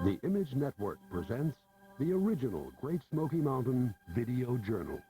The Image Network presents the original Great Smoky Mountain Video Journal.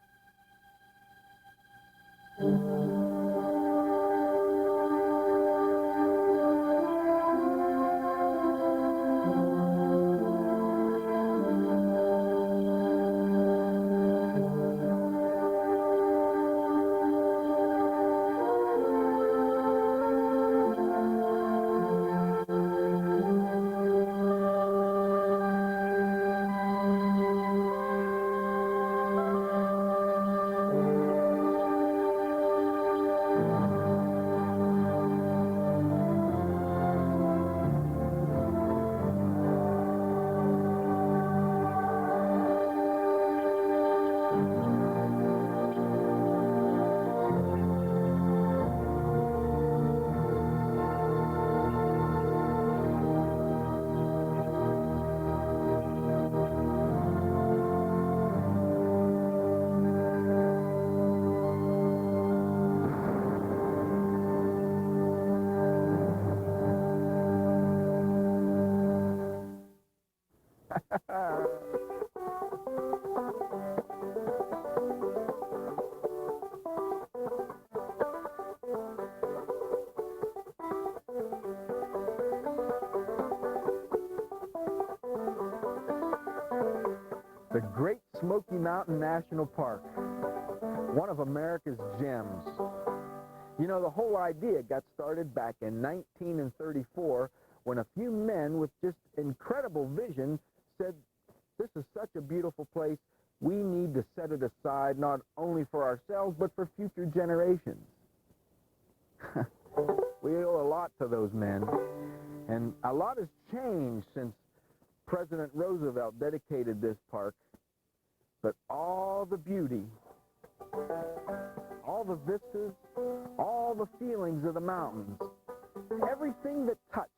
The Great Smoky Mountain National Park, one of America's gems. You know, the whole idea got started back in 1934 when a few men with just incredible vision said, this is such a beautiful place, we need to set it aside not only for ourselves but for future generations. We owe a lot to those men, and a lot has changed since President Roosevelt dedicated this park, but all the beauty, all the vistas, all the feelings of the mountains, everything that touched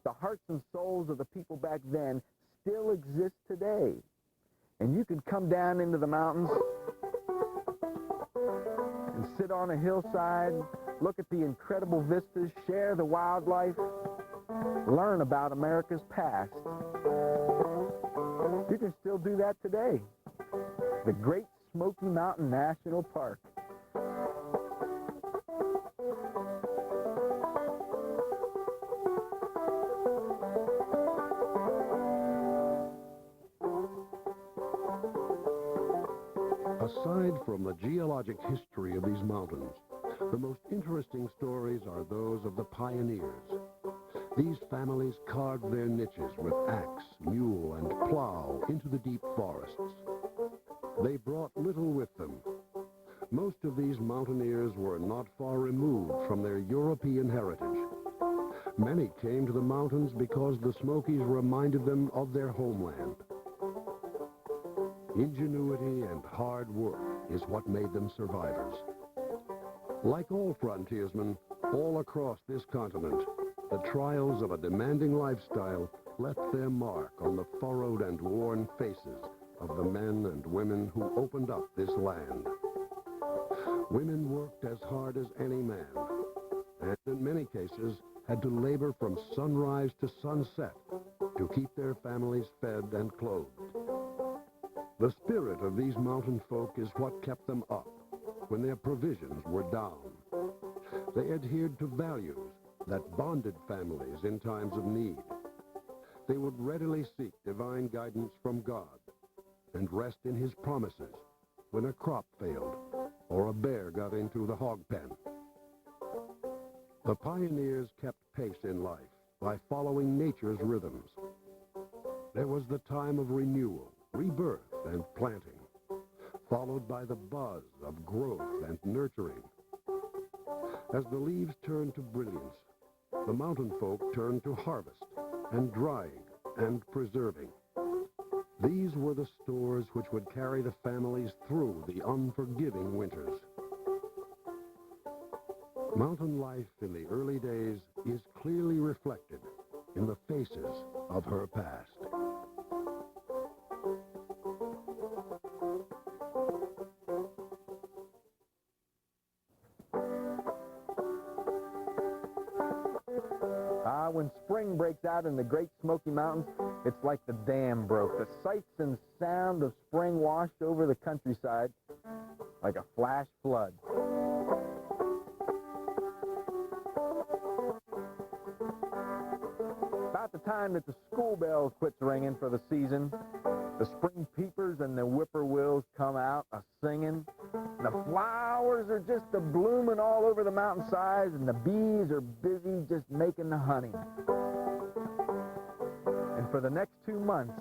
the hearts and souls of the people back then still exists today. And you can come down into the mountains and sit on a hillside, look at the incredible vistas, share the wildlife, learn about America's past. You can still do that today. The Great Smoky Mountain National Park. Aside from the geologic history of these mountains, the most interesting stories are those of the pioneers. These families carved their niches with axe, mule, and plow into the deep forests. They brought little with them. Most of these mountaineers were not far removed from their European heritage. Many came to the mountains because the Smokies reminded them of their homeland. Ingenuity and hard work is what made them survivors. Like all frontiersmen, all across this continent, the trials of a demanding lifestyle left their mark on the furrowed and worn faces of the men and women who opened up this land. Women worked as hard as any man, and in many cases had to labor from sunrise to sunset to keep their families fed and clothed. The spirit of these mountain folk is what kept them up when their provisions were down. They adhered to values that bonded families in times of need. They would readily seek divine guidance from God and rest in his promises when a crop failed or a bear got into the hog pen. The pioneers kept pace in life by following nature's rhythms. There was the time of renewal, rebirth, and planting, followed by the buzz of growth and nurturing. As the leaves turned to brilliance, the mountain folk turned to harvest and drying and preserving. These were the stores which would carry the families through the unforgiving winters. Mountain life in the early days is clearly reflected in the faces of her past. why when spring breaks out in the Great Smoky Mountains, it's like the dam broke. The sights and sound of spring washed over the countryside like a flash flood. About the time that the school bell quits ringing for the season, the spring peepers and the whippoorwills come out a-singing. The flowers are just a-blooming all over the mountainsides, and the bees are busy just making the honey. And for the next 2 months,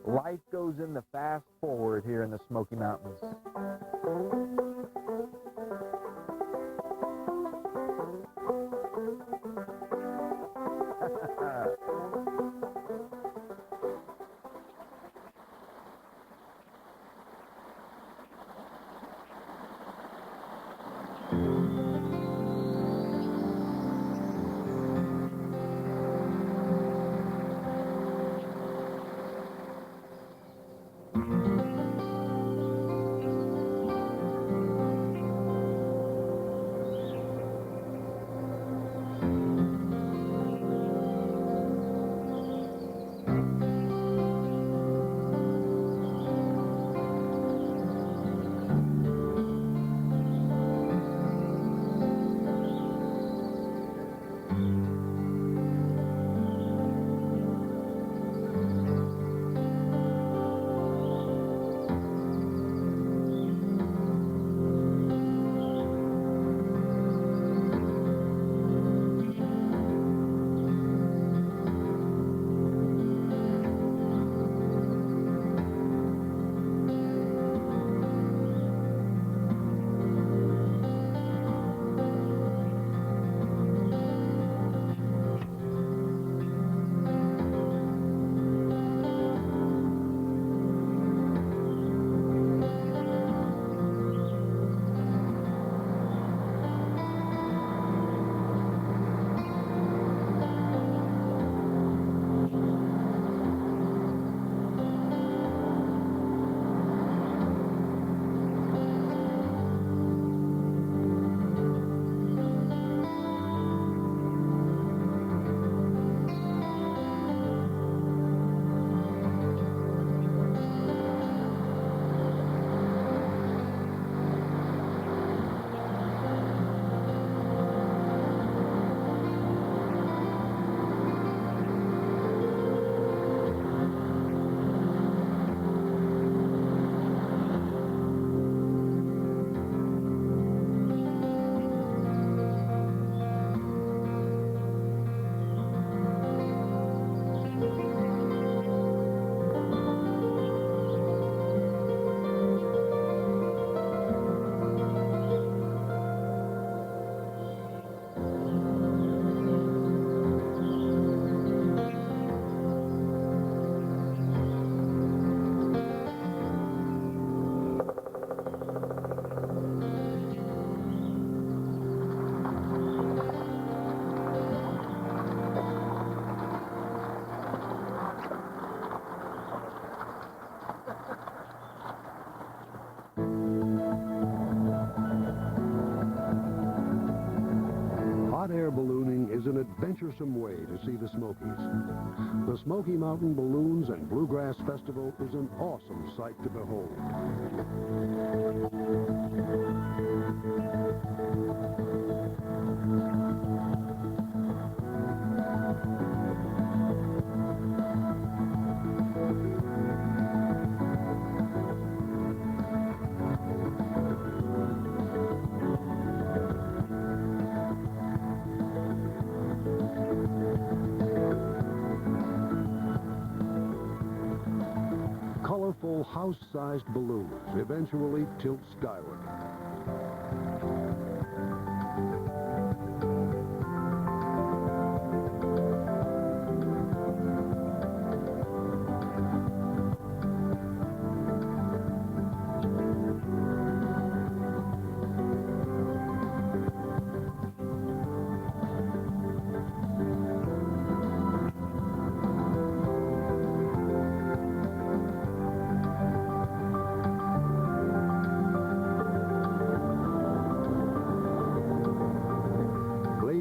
life goes in the fast forward here in the Smoky Mountains. Hot air ballooning is an adventuresome way to see the Smokies. The Smoky Mountain Balloons and Bluegrass Festival is an awesome sight to behold. Colorful house-sized balloons eventually tilt skyward.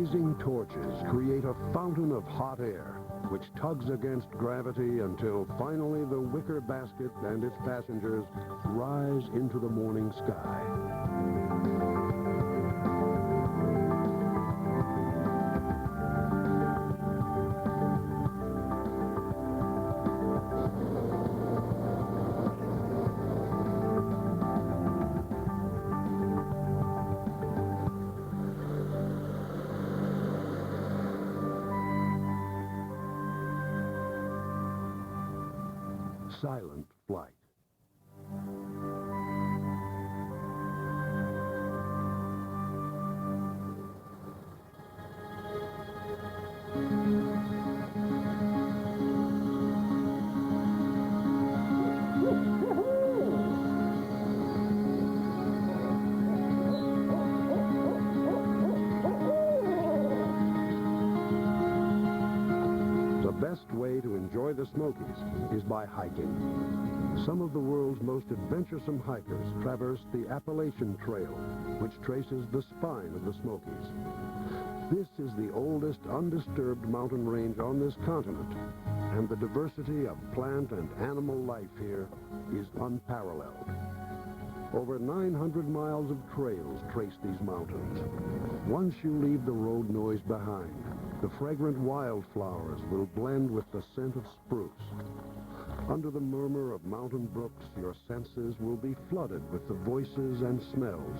blazing torches create a fountain of hot air, which tugs against gravity until finally the wicker basket and its passengers rise into the morning sky. Silent flight. The best way to enjoy the Smokies is by hiking. Some of the world's most adventuresome hikers traverse the Appalachian Trail, which traces the spine of the Smokies. This is the oldest undisturbed mountain range on this continent, and the diversity of plant and animal life here is unparalleled. Over 900 miles of trails trace these mountains. Once you leave the road noise behind, the fragrant wildflowers will blend with the scent of spruce. Under the murmur of mountain brooks, your senses will be flooded with the voices and smells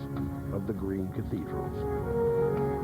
of the green cathedrals.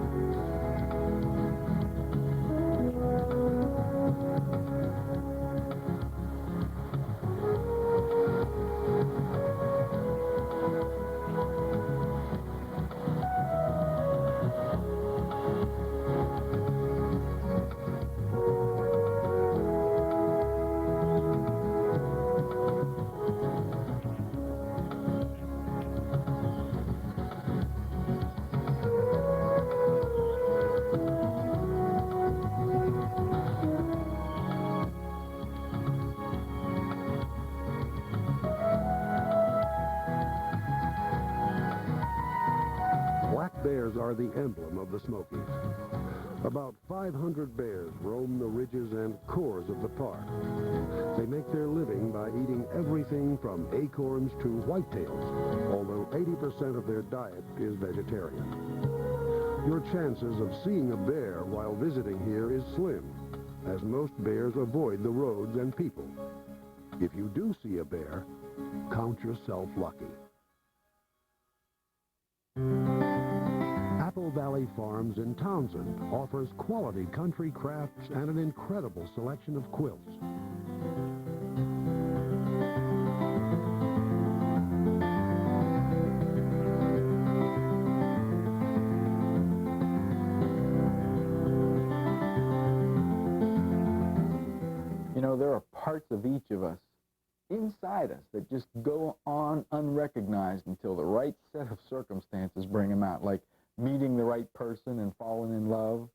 Bears are the emblem of the Smokies. About 500 bears roam the ridges and cores of the park. They make their living by eating everything from acorns to whitetails, although 80% of their diet is vegetarian. Your chances of seeing a bear while visiting here is slim, as most bears avoid the roads and people. If you do see a bear, count yourself lucky. Apple Valley Farms in Townsend offers quality country crafts and an incredible selection of quilts. You know, there are parts of each of us inside us that just go on unrecognized until the right set of circumstances bring them out, like meeting the right person and falling in love.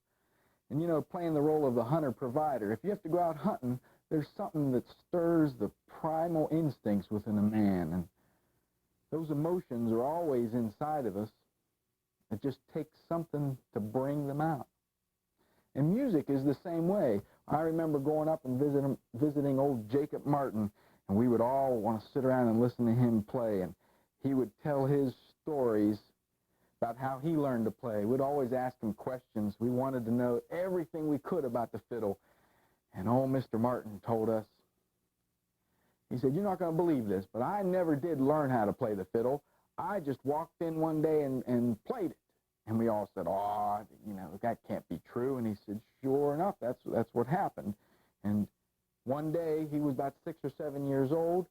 And, you know, playing the role of the hunter-provider. If you have to go out hunting, there's something that stirs the primal instincts within a man. And those emotions are always inside of us. It just takes something to bring them out. And music is the same way. I remember going up and visiting old Jacob Martin, and we would all want to sit around and listen to him play. And he would tell his stories about how he learned to play. We'd always ask him questions. We wanted to know everything we could about the fiddle. And old Mr. Martin told us, he said, "You're not going to believe this, but I never did learn how to play the fiddle. I just walked in one day and played it." And we all said, "Oh, you know, that can't be true." And he said, "Sure enough, that's what happened." And one day, he was about 6 or 7 years old,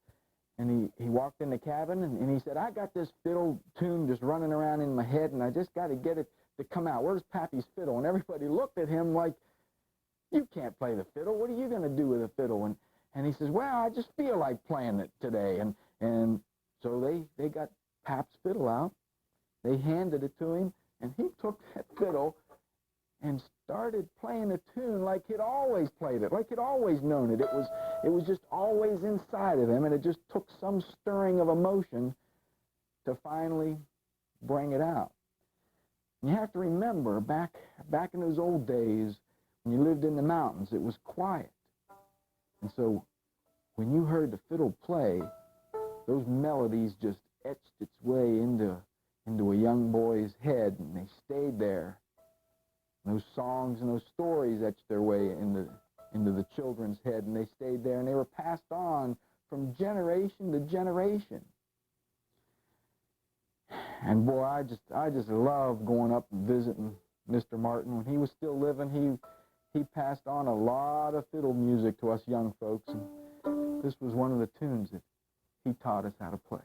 and he walked in the cabin, and he said, "I got this fiddle tune just running around in my head, and I just got to get it to come out. Where's Pappy's fiddle?" And everybody looked at him like, "You can't play the fiddle. What are you going to do with a fiddle?" And he says, "Well, I just feel like playing it today." And so they got Pap's fiddle out. They handed it to him, and he took that fiddle and started playing a tune like he'd always played it, like he'd always known it. It was just always inside of him, and it just took some stirring of emotion to finally bring it out. You have to remember, back in those old days, when you lived in the mountains, it was quiet. And so when you heard the fiddle play, those melodies just etched its way into a young boy's head, and they stayed there. Those songs and those stories etched their way into the children's head, and they stayed there, and they were passed on from generation to generation. And boy, I just love going up and visiting Mr. Martin. When he was still living, he passed on a lot of fiddle music to us young folks, and this was one of the tunes that he taught us how to play.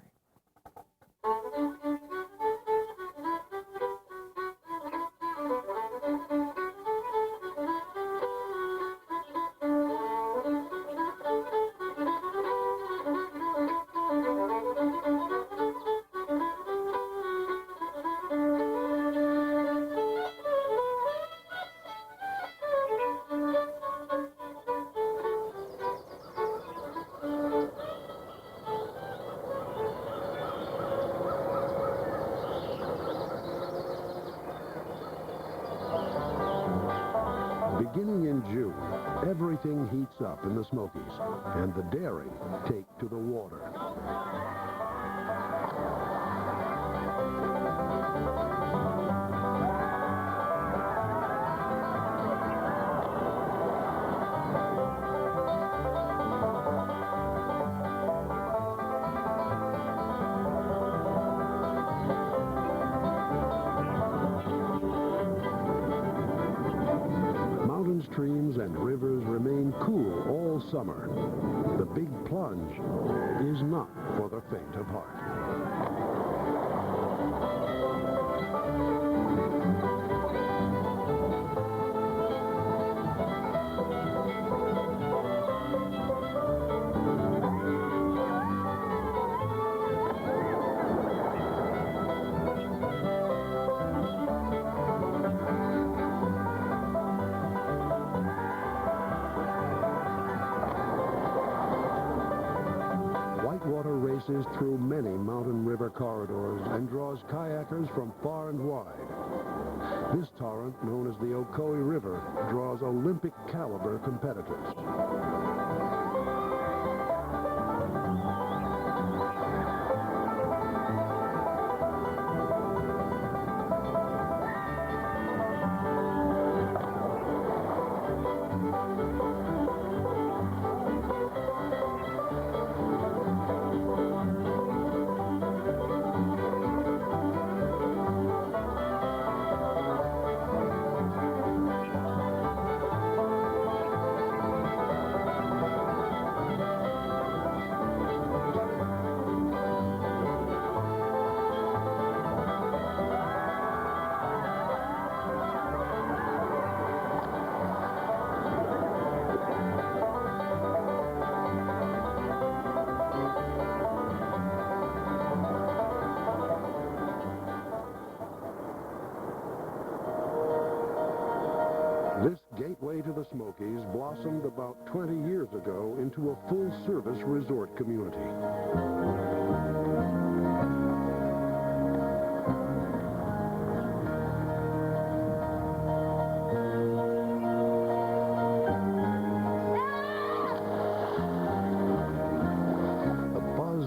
Beginning in June, everything heats up in the Smokies, and the daring take to the water. Streams and rivers remain cool all summer. The big plunge is not for the faint of heart. Whitewater races through many mountain river corridors and draws kayakers from far and wide. This torrent, known as the Ocoee River, draws Olympic caliber competitors. This gateway to the Smokies blossomed about 20 years ago into a full-service resort community.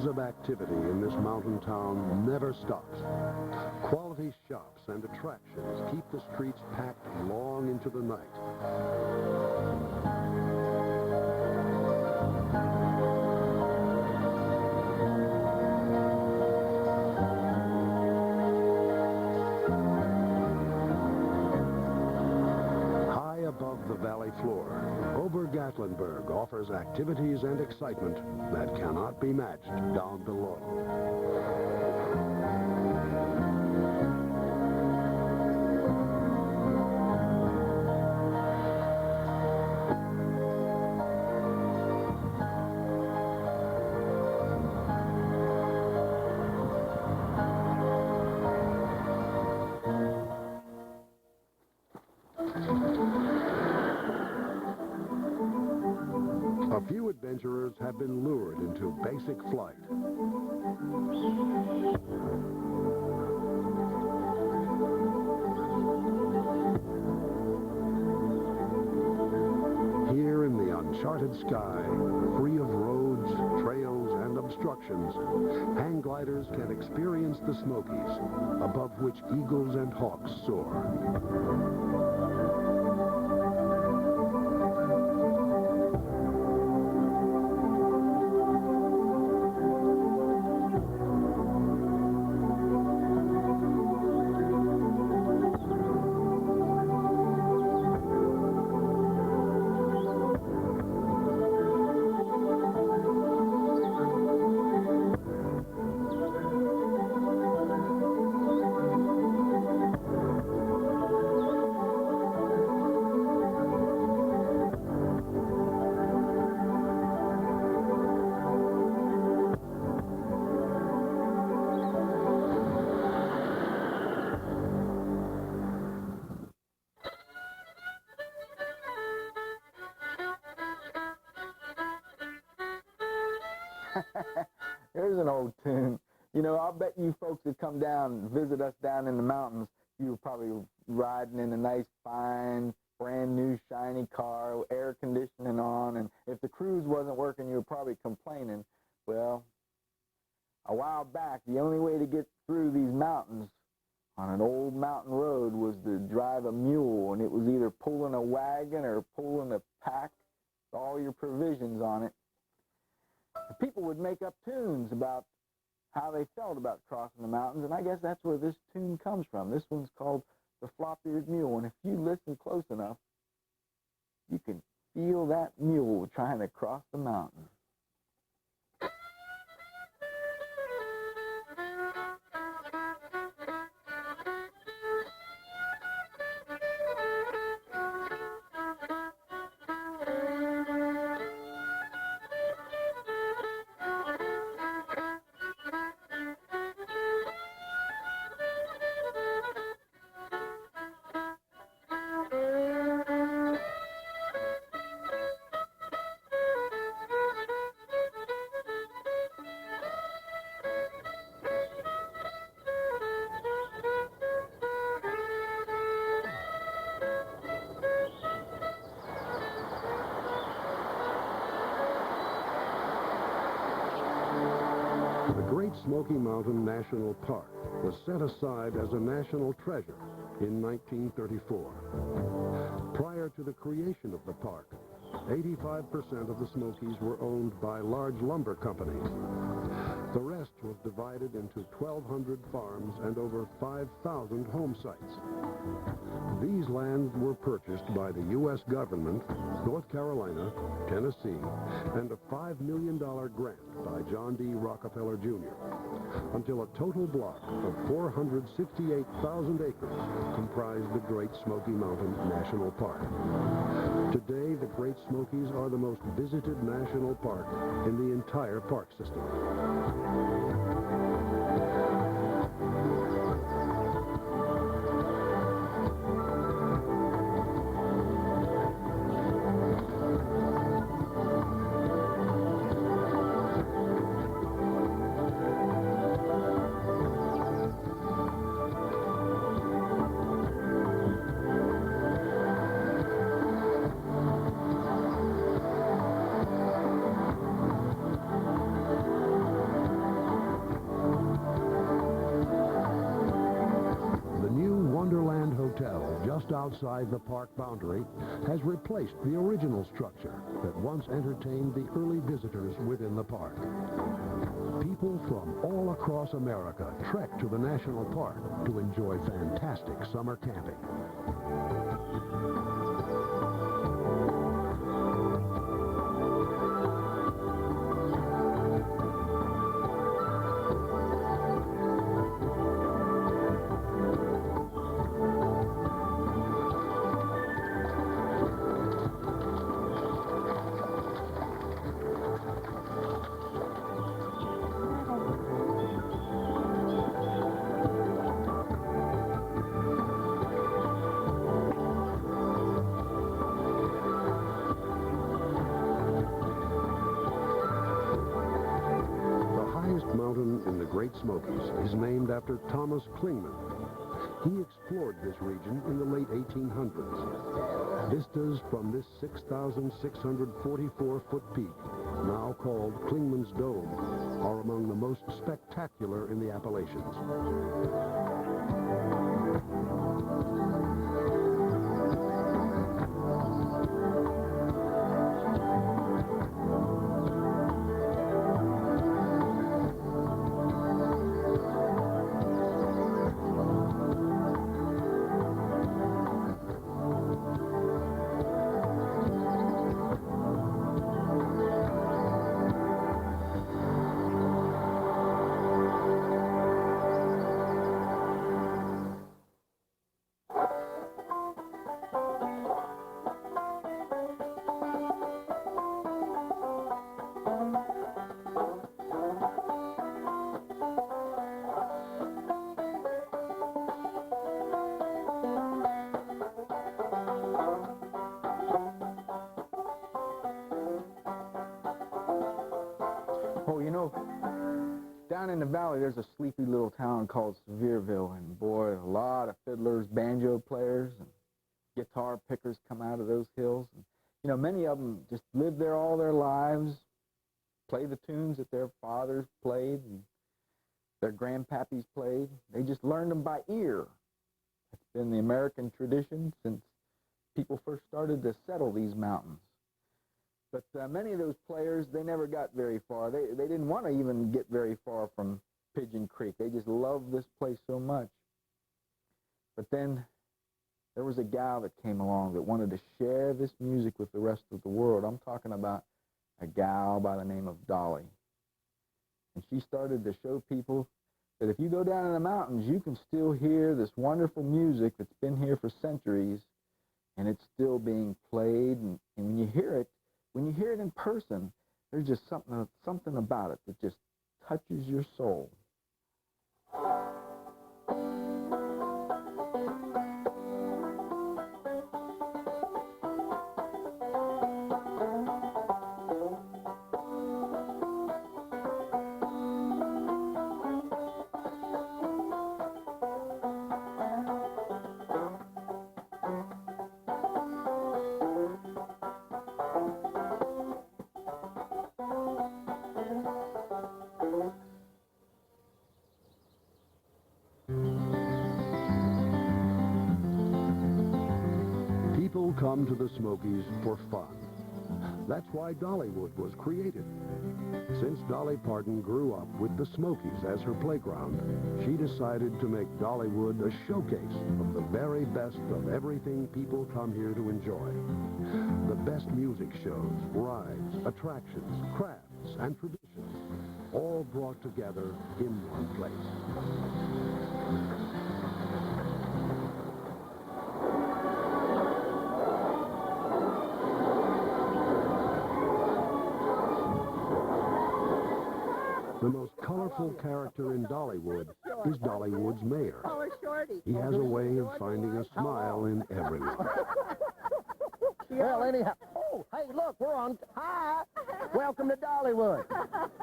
Of activity in this mountain town never stops. Quality shops and attractions keep the streets packed long into the night. High above the valley floor, Ober-Gatlinburg offers activities and excitement that cannot be matched down below. A few adventurers have been lured into basic flight. uncharted sky, free of roads, trails, and obstructions, hang gliders can experience the Smokies, above which eagles and hawks soar. There's an old tune. You know, I'll bet you folks that come down and visit us down in the mountains, you were probably riding in a nice, fine, brand new, shiny car, air conditioning on, and if the cruise wasn't working, you were probably complaining. Well, a while back, the only way to get through these mountains on an old mountain road was to drive a mule, and it was either pulling a wagon or pulling a pack with all your provisions on it. People would make up tunes about how they felt about crossing the mountains, and I guess that's where this tune comes from. This one's called The Flop-Eared Mule, and if you listen close enough, you can feel that mule trying to cross the mountain. The Great Smoky Mountain National Park was set aside as a national treasure in 1934. Prior to the creation of the park, 85% of the Smokies were owned by large lumber companies. The rest was divided into 1,200 farms and over 5,000 home sites. These lands were purchased by the U.S. government, North Carolina, Tennessee, and a $5 million grant by John D. Rockefeller Jr., until a total block of 468,000 acres comprised the Great Smoky Mountain National Park. Today, the Great Smokies are the most visited national park in the entire park system. Just outside the park boundary has replaced the original structure that once entertained the early visitors within the park. People from all across America trek to the national park to enjoy fantastic summer camping. Mountain in the Great Smokies is named after Thomas Clingman. He explored this region in the late 1800s. Vistas from this 6,644-foot peak, now called Clingman's Dome, are among the most spectacular in the Appalachians. Oh, you know, down in the valley, there's a sleepy little town called Sevierville, and boy, a lot of fiddlers, banjo players, and guitar pickers come out of those hills. And, you know, many of them just live there all their lives, play the tunes that their fathers played and their grandpappies played. They just learned them by ear. It's been the American tradition since people first started to settle these mountains. But many of those players, they never got very far. They didn't want to even get very far from Pigeon Creek. They just loved this place so much. But then there was a gal that came along that wanted to share this music with the rest of the world. I'm talking about a gal by the name of Dolly. And she started to show people that if you go down in the mountains, you can still hear this wonderful music that's been here for centuries, and it's still being played. And when you hear it in person, there's just something about it that just touches your soul. People come to the Smokies for fun. That's why Dollywood was created. Since Dolly Parton grew up with the Smokies as her playground, she decided to make Dollywood a showcase of the very best of everything people come here to enjoy. The best music shows, rides, attractions, crafts, and traditions, all brought together in one place. The most colorful character in Dollywood is Dollywood's mayor. He has a way of finding a smile in everyone. Well, anyhow, hey, look, we're on. Hi, welcome to Dollywood.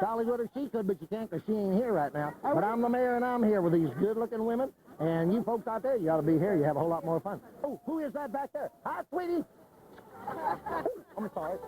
Dollywood or she could, but you can't because she ain't here right now. But I'm the mayor, and I'm here with these good-looking women. And you folks out there, you ought to be here. You have a whole lot more fun. Oh, who is that back there? Hi, sweetie. I'm sorry.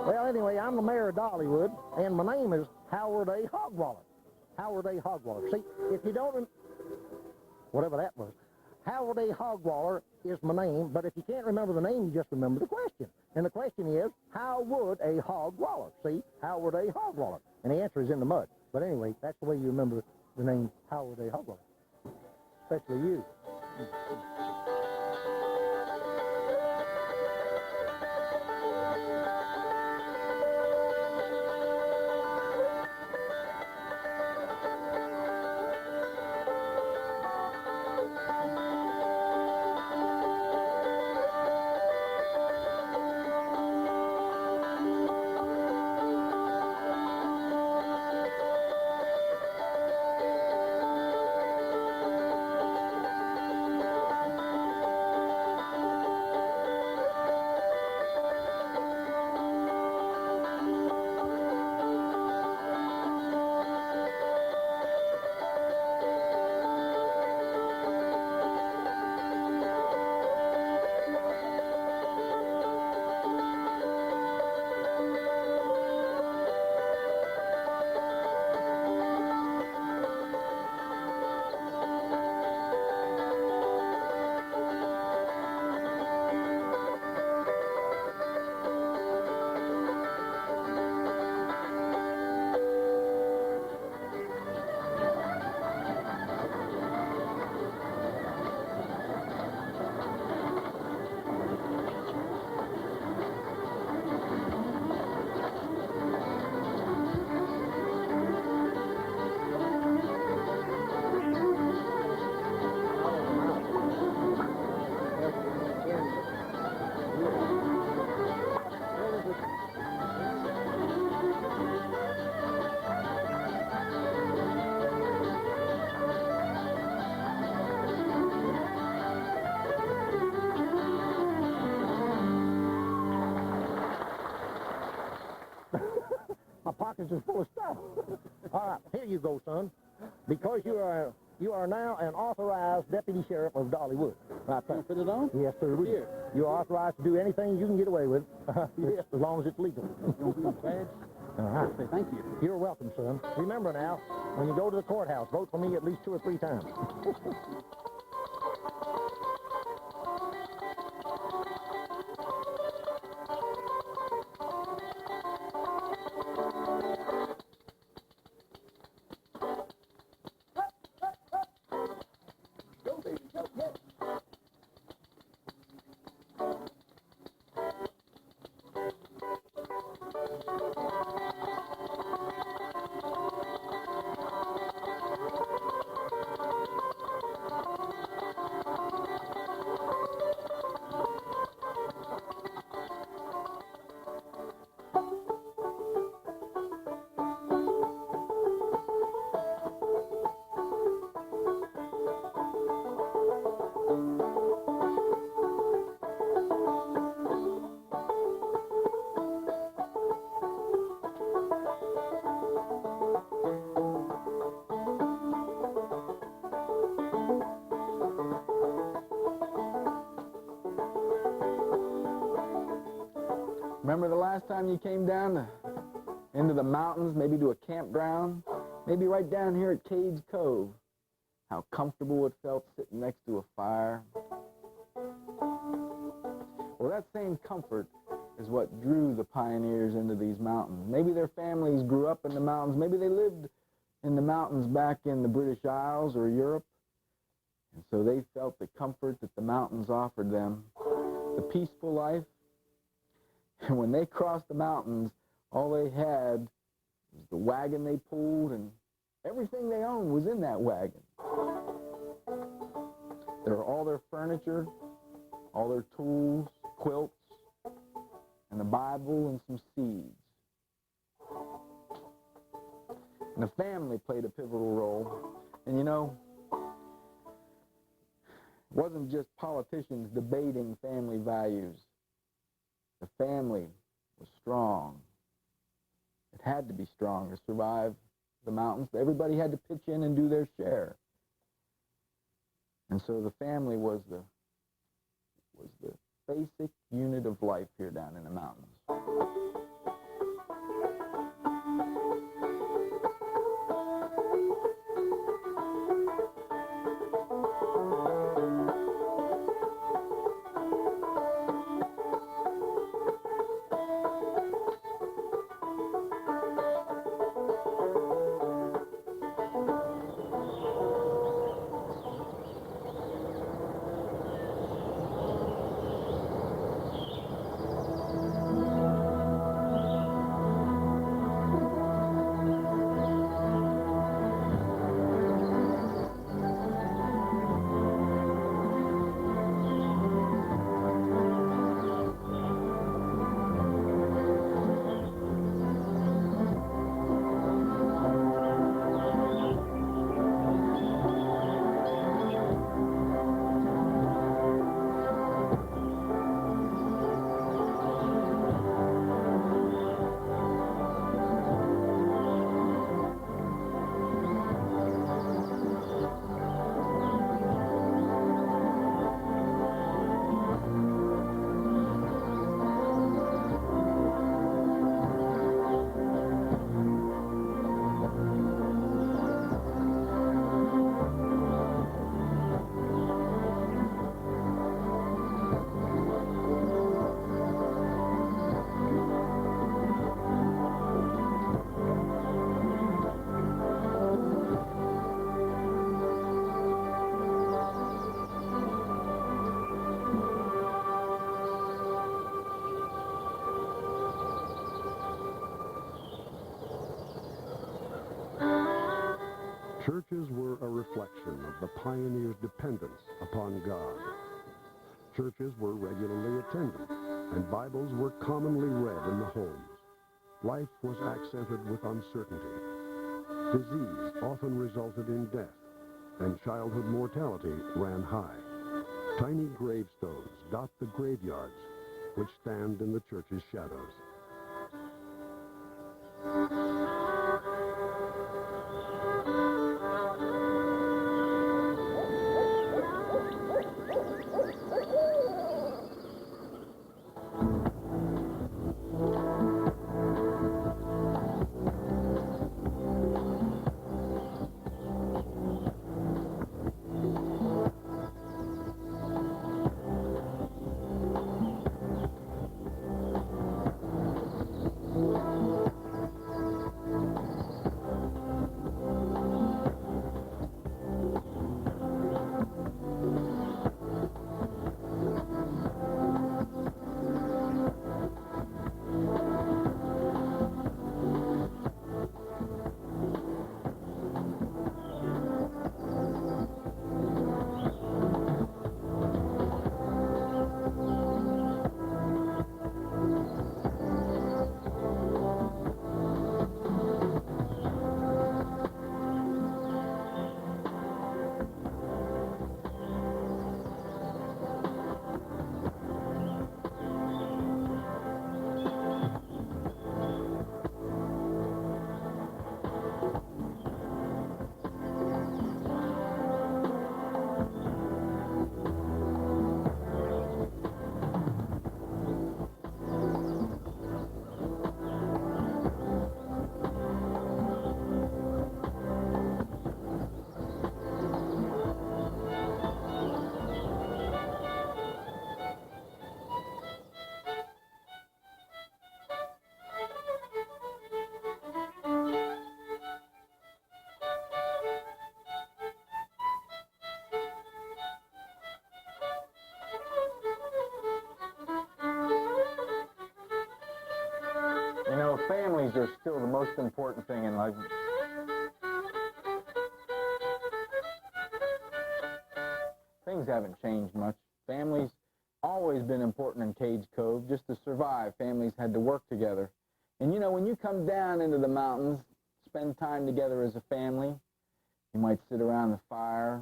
Well, anyway, I'm the mayor of Dollywood, and my name is Howard A. Hogwaller. Howard A. Hogwaller. See, if you don't, whatever that was, Howard A. Hogwaller is my name, but if you can't remember the name, you just remember the question. And the question is, how would a hog waller? See, Howard A. Hogwaller. And the answer is in the mud. But anyway, that's the way you remember the name Howard A. Hogwaller. Especially you. My pockets are full of stuff. All right, here you go, son. Because you are now an authorized deputy sheriff of Dollywood. Right there. Can I put it on? Yes, sir. Here. You're authorized to do anything you can get away with, as long as it's legal. Don't be bad. All right. Say thank you. You're welcome, son. Remember now, when you go to the courthouse, vote for me at least 2 or 3 times. Go, baby, go, go. Remember the last time you came down into the mountains, maybe to a campground, maybe right down here at Cades Cove, how comfortable it felt sitting next to a fire? Well, that same comfort is what drew the pioneers into these mountains. Maybe their families grew up in the mountains. Maybe they lived in the mountains back in the British Isles or Europe. And so they felt the comfort that the mountains offered them, the peaceful life. And when they crossed the mountains, all they had was the wagon they pulled, and everything they owned was in that wagon. There were all their furniture, all their tools, quilts, and a Bible and some seeds. And the family played a pivotal role. And you know, it wasn't just politicians debating family values. The family was strong. It had to be strong to survive the mountains. Everybody had to pitch in and do their share. And so the family was the basic unit of life here down in the mountains. Churches were a reflection of the pioneers' dependence upon God. Churches were regularly attended, and Bibles were commonly read in the homes. Life was accented with uncertainty. Disease often resulted in death, and childhood mortality ran high. Tiny gravestones dot the graveyards, which stand in the church's shadows. You know, families are still the most important thing in life. Things haven't changed much. Families always been important in Cage Cove. Just to survive, families had to work together. And you know, when you come down into the mountains, spend time together as a family, you might sit around the fire,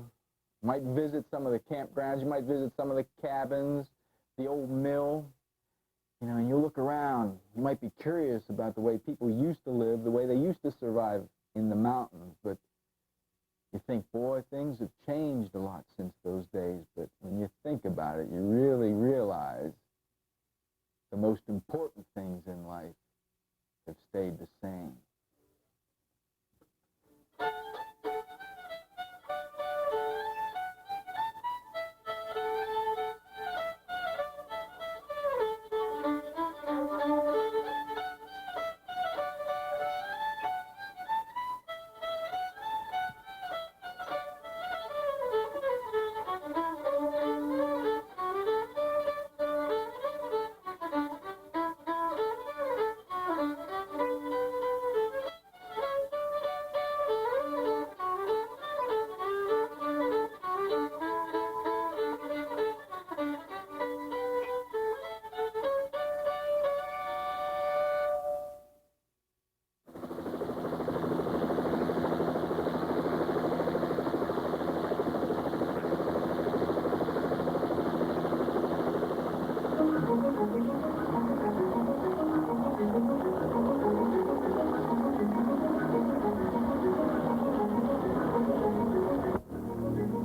you might visit some of the campgrounds, you might visit some of the cabins, the old mill. You know, and you look around, you might be curious about the way people used to live, the way they used to survive in the mountains, but you think, boy, things have changed a lot since those days. But when you think about it, you really realize the most important things in life have stayed the same.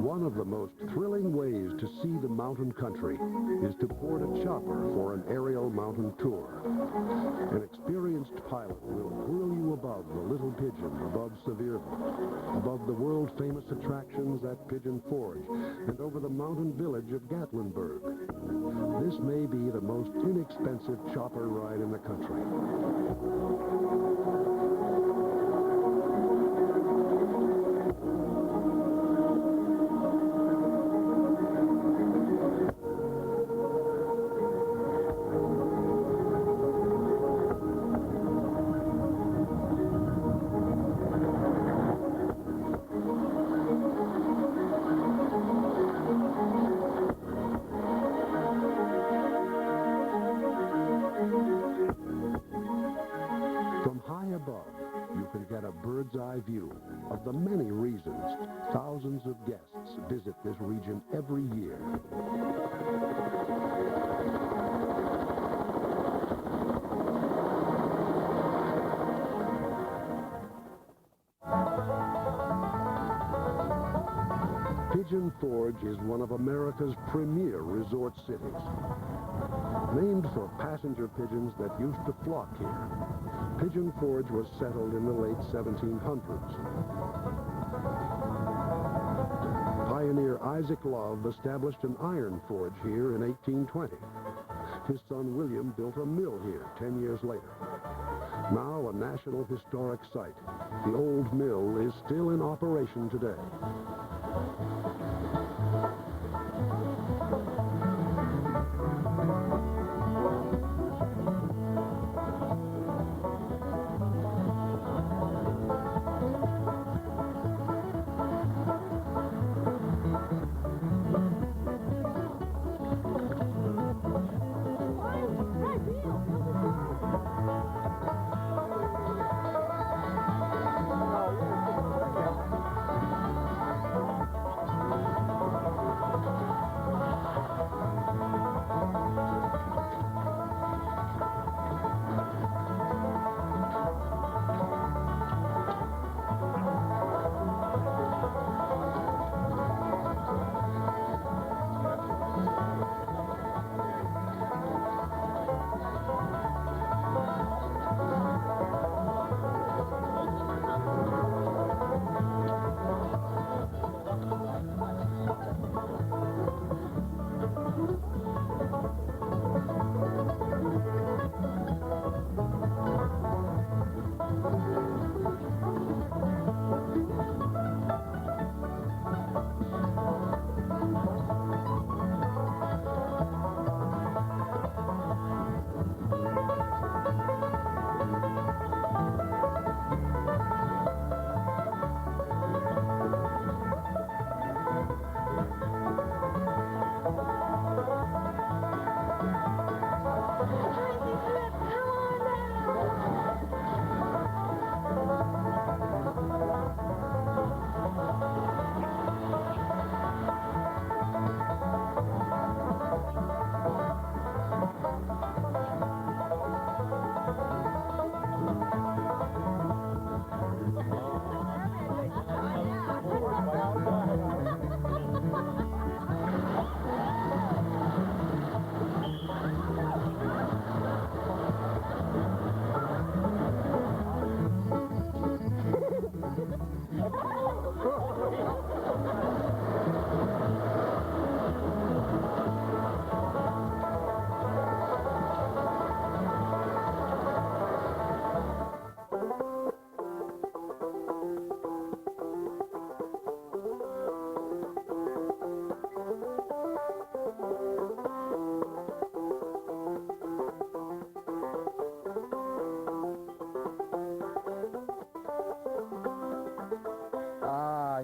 One of the most thrilling ways to see the mountain country is to board a chopper for an aerial mountain tour. An experienced pilot will whirl you above the Little Pigeon, above Sevierville, above the world-famous attractions at Pigeon Forge, and over the mountain village of Gatlinburg. This may be the most inexpensive chopper ride in the country. get a bird's-eye view of the many reasons thousands of guests visit this region every year. Pigeon Forge is one of America's premier resort cities. Named for passenger pigeons that used to flock here, Pigeon Forge was settled in the late 1700s. Pioneer Isaac Love established an iron forge here in 1820. His son William built a mill here 10 years later. Now a National Historic Site, the old mill is still in operation today.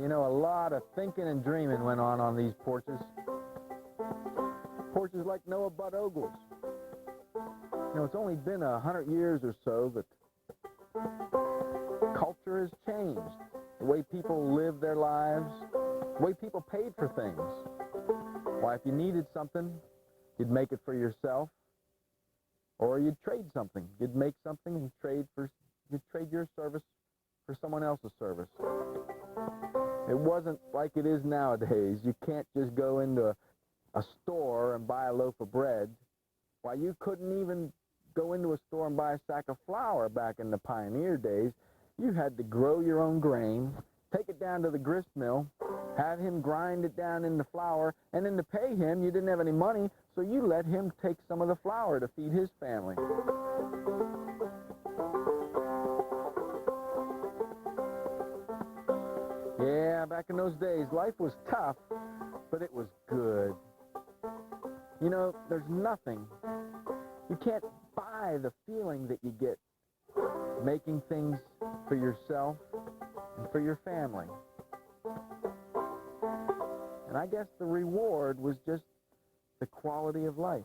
You know, a lot of thinking and dreaming went on these porches. Porches like Noah Butt Ogle's. You know, it's only been 100 years or so, but culture has changed. The way people live their lives, the way people paid for things. Why, if you needed something, you'd make it for yourself, or you'd trade something. You'd make something and you'd trade your service for someone else's service. It wasn't like it is nowadays. You can't just go into a store and buy a loaf of bread. Why, you couldn't even go into a store and buy a sack of flour back in the pioneer days. You had to grow your own grain, take it down to the grist mill, have him grind it down into flour, and then to pay him, you didn't have any money, so you let him take some of the flour to feed his family. Yeah, back in those days, life was tough, but it was good. You know, there's nothing. You can't buy the feeling that you get making things for yourself and for your family. And I guess the reward was just the quality of life.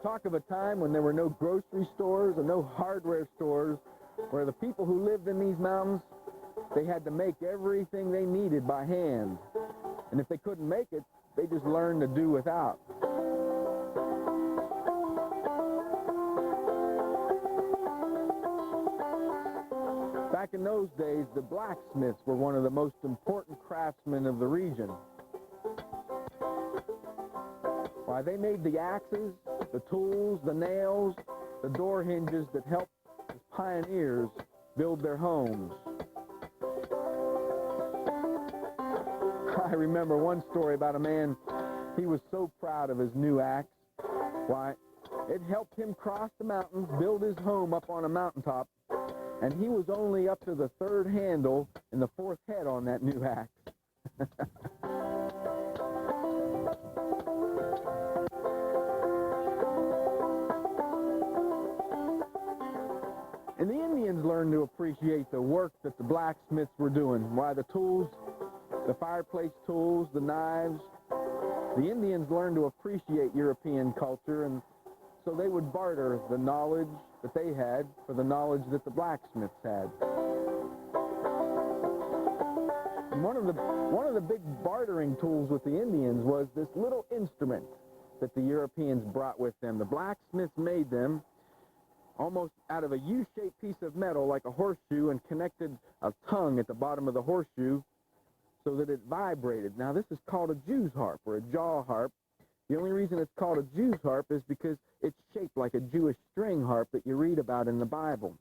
talk of a time when there were no grocery stores and no hardware stores, where the people who lived in these mountains, they had to make everything they needed by hand. And if they couldn't make it, they just learned to do without. Back in those days, the blacksmiths were one of the most important craftsmen of the region. Why, they made the axes, the tools, the nails, the door hinges that helped the pioneers build their homes. I remember one story about a man, he was so proud of his new axe. Why, it helped him cross the mountains, build his home up on a mountaintop, and he was only up to the third handle and the fourth head on that new axe. And the Indians learned to appreciate the work that the blacksmiths were doing. Why, the tools, the fireplace tools, the knives, the Indians learned to appreciate European culture, and so they would barter the knowledge that they had for the knowledge that the blacksmiths had. And one of the big bartering tools with the Indians was this little instrument that the Europeans brought with them. The blacksmiths made them almost out of a U-shaped piece of metal like a horseshoe, and connected a tongue at the bottom of the horseshoe so that it vibrated. Now, this is called a Jew's harp, or a jaw harp. The only reason it's called a Jew's harp is because it's shaped like a Jewish string harp that you read about in the Bible.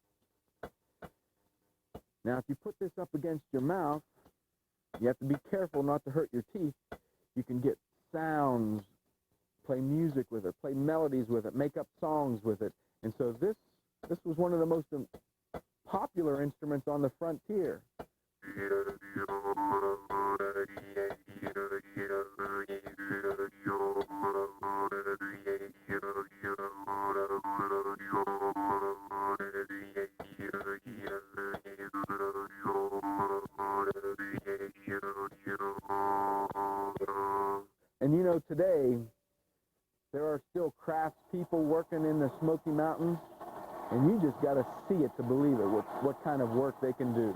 Now, if you put this up against your mouth, you have to be careful not to hurt your teeth. You can get sounds, play music with it, play melodies with it, make up songs with it. And so this was one of the most popular instruments on the frontier. And you know, today, there are still craftspeople working in the Smoky Mountains, and you just got to see it to believe it, what kind of work they can do.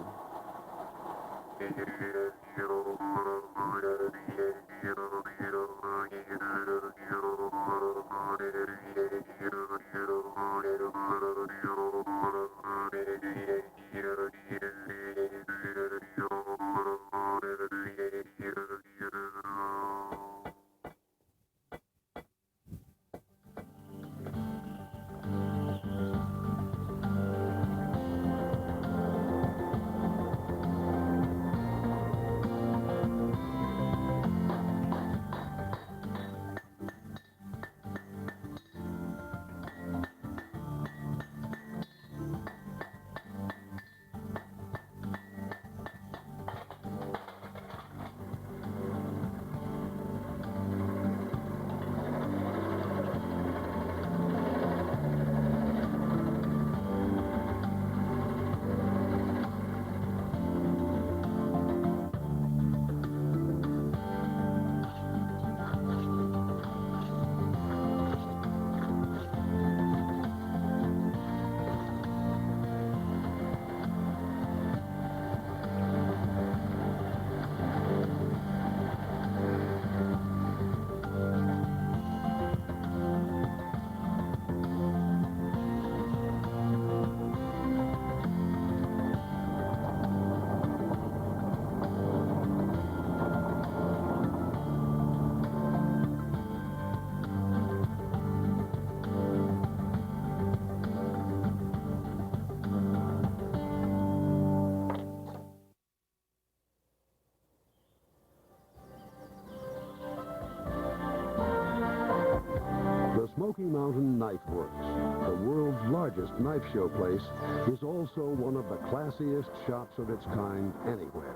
The Smoky Mountain Knife Works, the world's largest knife show place, is also one of the classiest shops of its kind anywhere.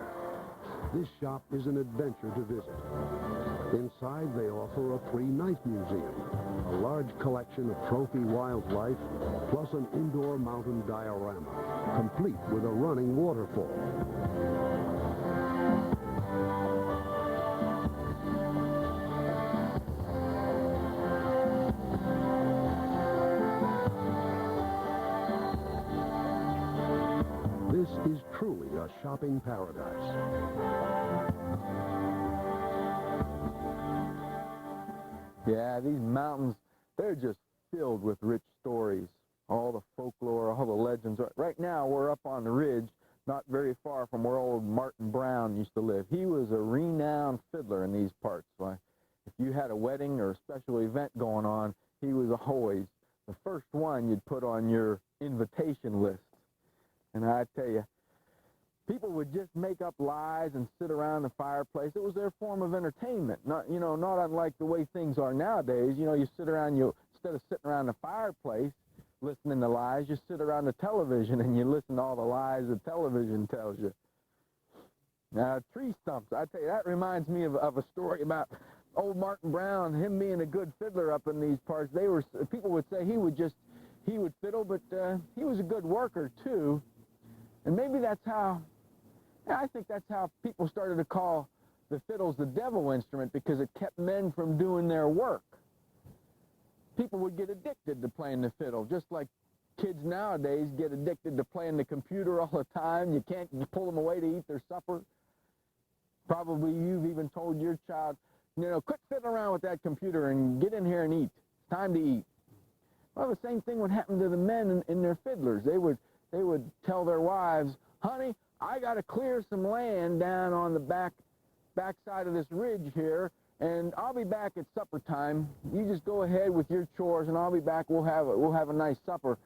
This shop is an adventure to visit. Inside, they offer a free knife museum, a large collection of trophy wildlife, plus an indoor mountain diorama, complete with a running waterfall. shopping paradise. Yeah, these mountains, they're just filled with rich stories. All the folklore, all the legends. Right now, we're up on the ridge, not very far from where old Martin Brown used to live. He was a renowned fiddler in these parts. Why, if you had a wedding or a special event going on, he was always the first one you'd put on your invitation list. And I tell you, people would just make up lies and sit around the fireplace. It was their form of entertainment. Not unlike the way things are nowadays. You sit around, instead of sitting around the fireplace listening to lies, you sit around the television and you listen to all the lies the television tells you. Now, tree stumps, I tell you, that reminds me of a story about old Martin Brown, him being a good fiddler up in these parts. People would say he would fiddle, but he was a good worker too. And maybe I think that's how people started to call the fiddles the devil instrument, because it kept men from doing their work. People would get addicted to playing the fiddle, just like kids nowadays get addicted to playing the computer all the time. You can't pull them away to eat their supper. Probably you've even told your child, quit sitting around with that computer and get in here and eat. It's time to eat. Well, the same thing would happen to the men in their fiddlers. They would tell their wives, honey, I got to clear some land down on the back side of this ridge here, and I'll be back at supper time. You just go ahead with your chores, and I'll be back. We'll have a nice supper.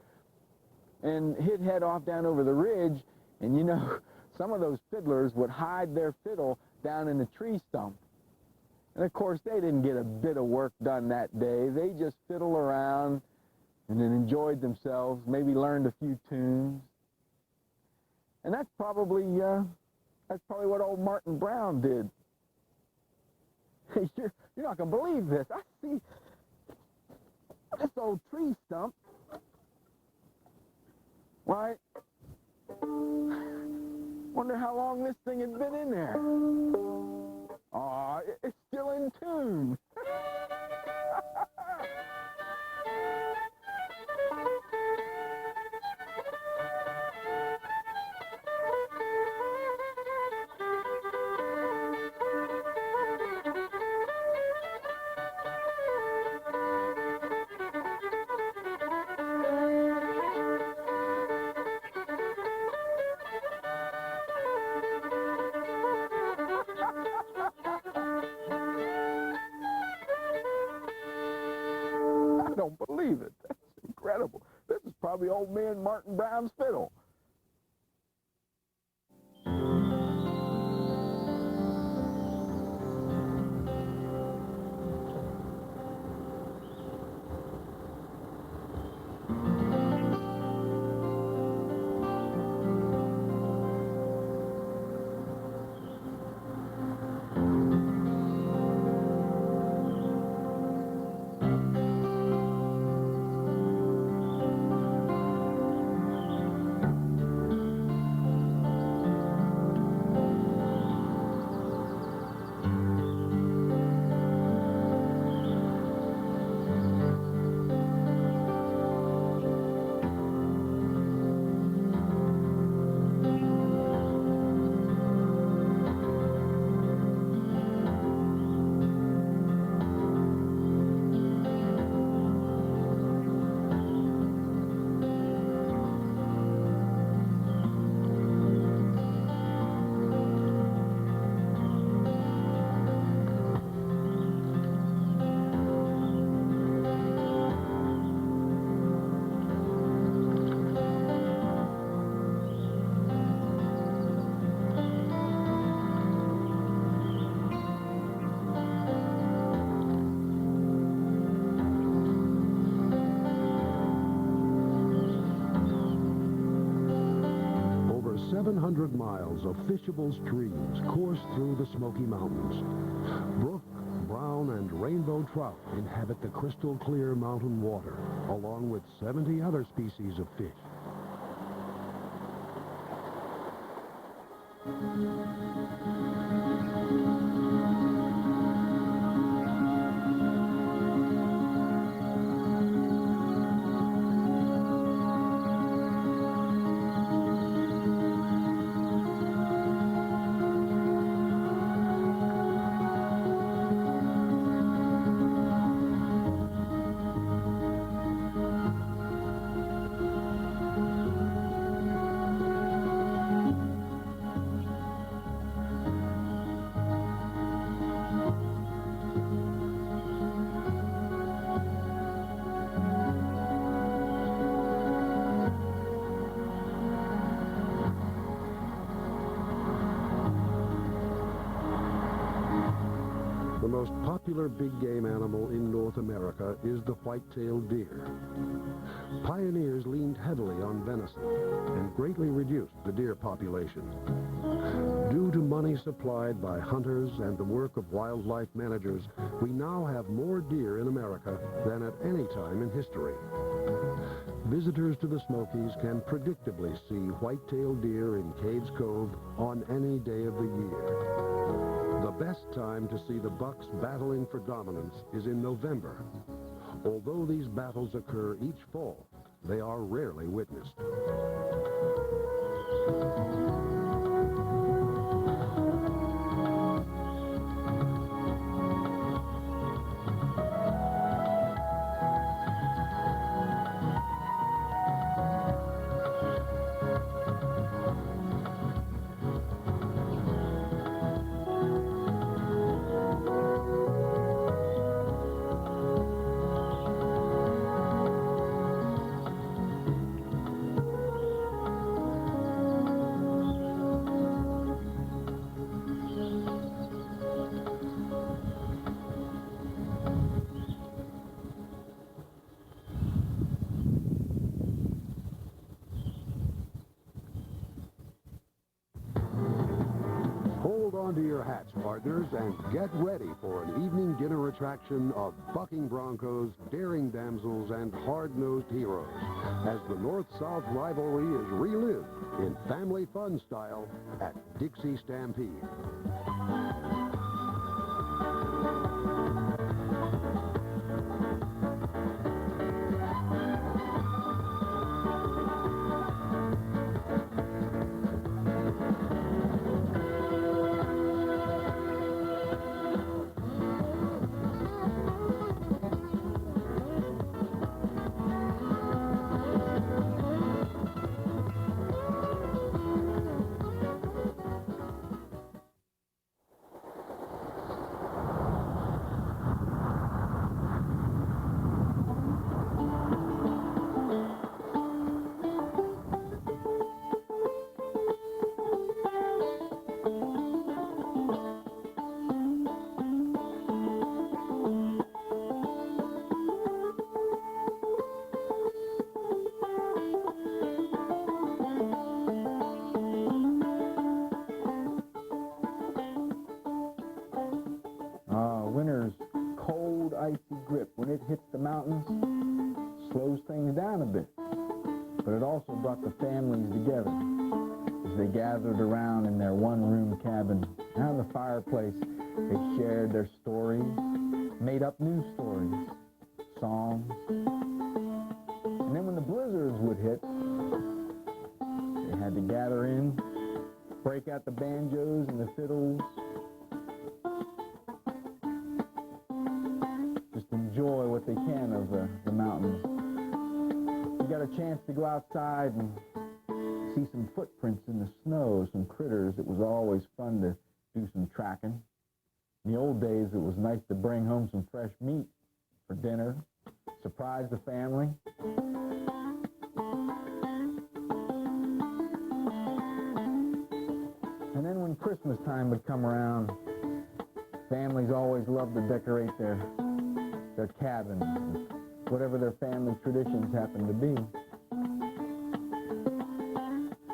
And he'd head off down over the ridge, and some of those fiddlers would hide their fiddle down in the tree stump. And of course, they didn't get a bit of work done that day. They just fiddled around and then enjoyed themselves, maybe learned a few tunes. And that's probably what old Martin Brown did. You're not going to believe this. I see this old tree stump. Why, wonder how long this thing had been in there. Aw, it's still in tune. I don't believe it. That's incredible. This is probably old man Martin Brown's fiddle. Over 700 miles of fishable streams course through the Smoky Mountains. Brook, brown, and rainbow trout inhabit the crystal clear mountain water, along with 70 other species of fish. The most popular big game animal in North America is the whitetail deer. Pioneers leaned heavily on venison and greatly reduced the deer population. Due to money supplied by hunters and the work of wildlife managers, we now have more deer in America than at any time in history. Visitors to the Smokies can predictably see whitetail deer in Cades Cove on any day of the year. The best time to see the bucks battling for dominance is in November. Although these battles occur each fall, they are rarely witnessed. Hold on to your hats, partners, and get ready for an evening dinner attraction of bucking broncos, daring damsels, and hard-nosed heroes as the North-South rivalry is relived in family fun style at Dixie Stampede. Winter's cold, icy grip, when it hits the mountains, slows things down a bit. But it also brought the families together as they gathered around in their one-room cabin. Around the fireplace, they shared their stories, made up new stories, songs. And then when the blizzards would hit, they had to gather in, break out the banjos and the fiddles, enjoy what they can of the mountains. You got a chance to go outside and see some footprints in the snow, some critters. It was always fun to do some tracking. In the old days, it was nice to bring home some fresh meat for dinner, surprise the family. And then when Christmas time would come around, families always loved to decorate their cabins, whatever their family traditions happen to be.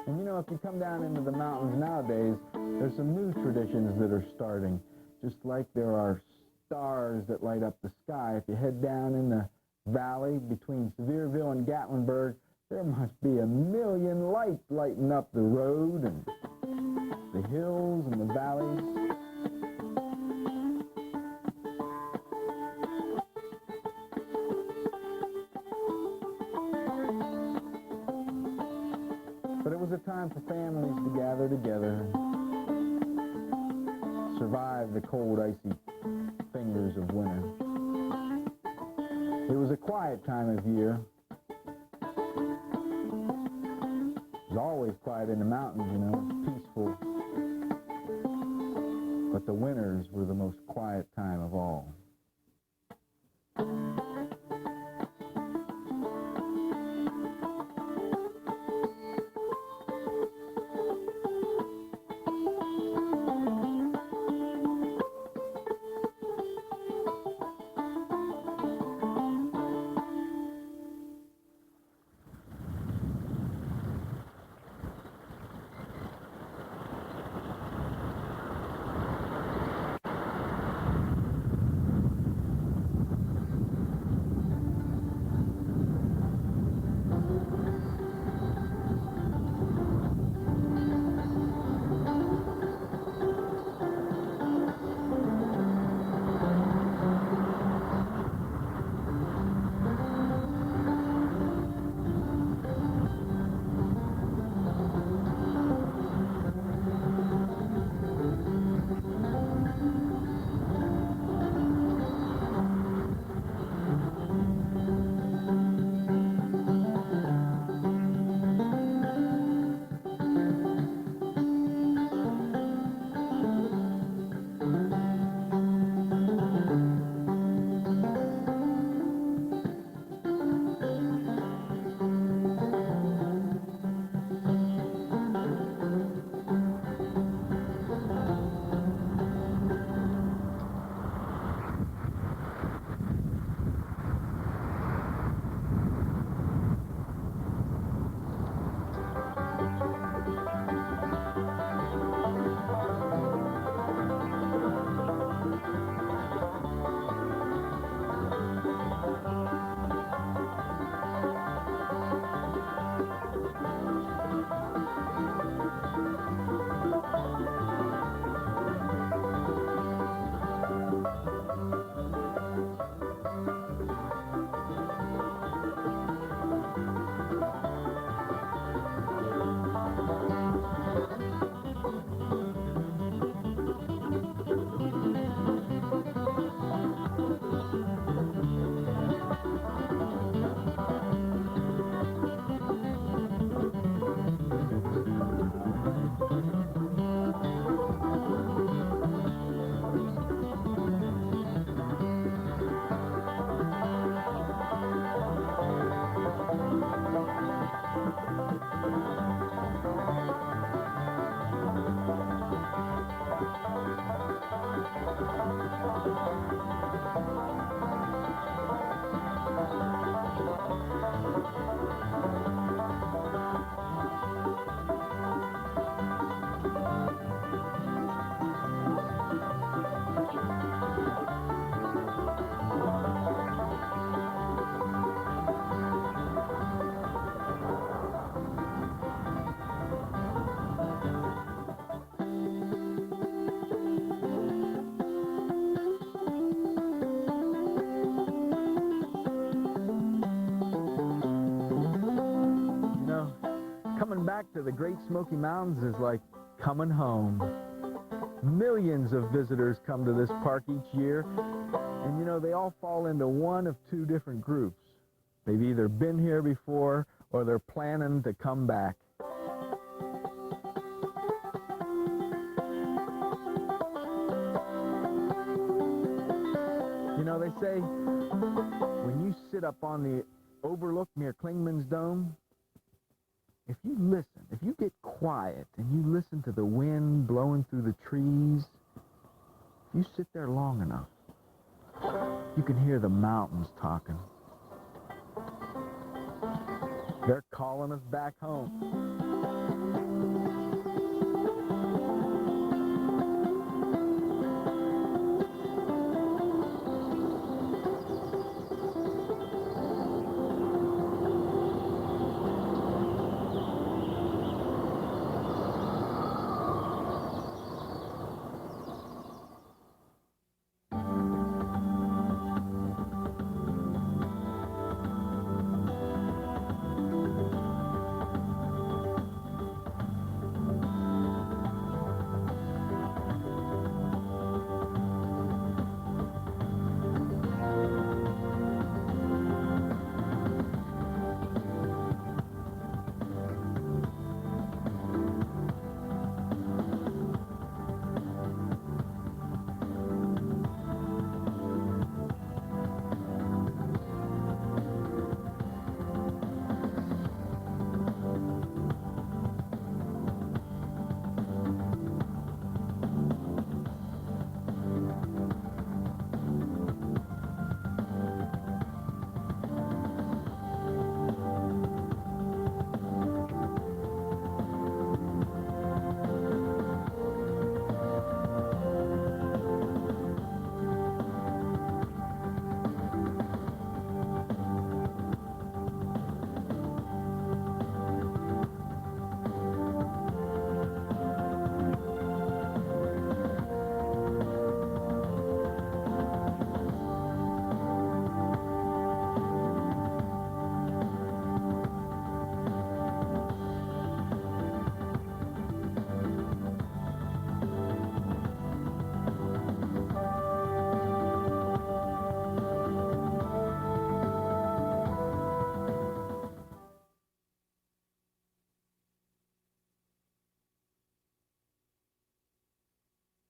And you know, if you come down into the mountains nowadays, there's some new traditions that are starting. Just like there are stars that light up the sky. If you head down in the valley between Sevierville and Gatlinburg, there must be 1 million lights lighting up the road and the hills and the valleys. But it was a time for families to gather together, survive the cold, icy fingers of winter. It was a quiet time of year. It was always quiet in the mountains, you know, peaceful. But the winters were the most quiet time of all. Coming back to the Great Smoky Mountains is like coming home. Millions of visitors come to this park each year, and you know, they all fall into one of two different groups. They've either been here before or they're planning to come back. You know, they say when you sit up on the overlook near Klingman's Dome, if you listen, if you get quiet and you listen to the wind blowing through the trees, if you sit there long enough, you can hear the mountains talking. They're calling us back home.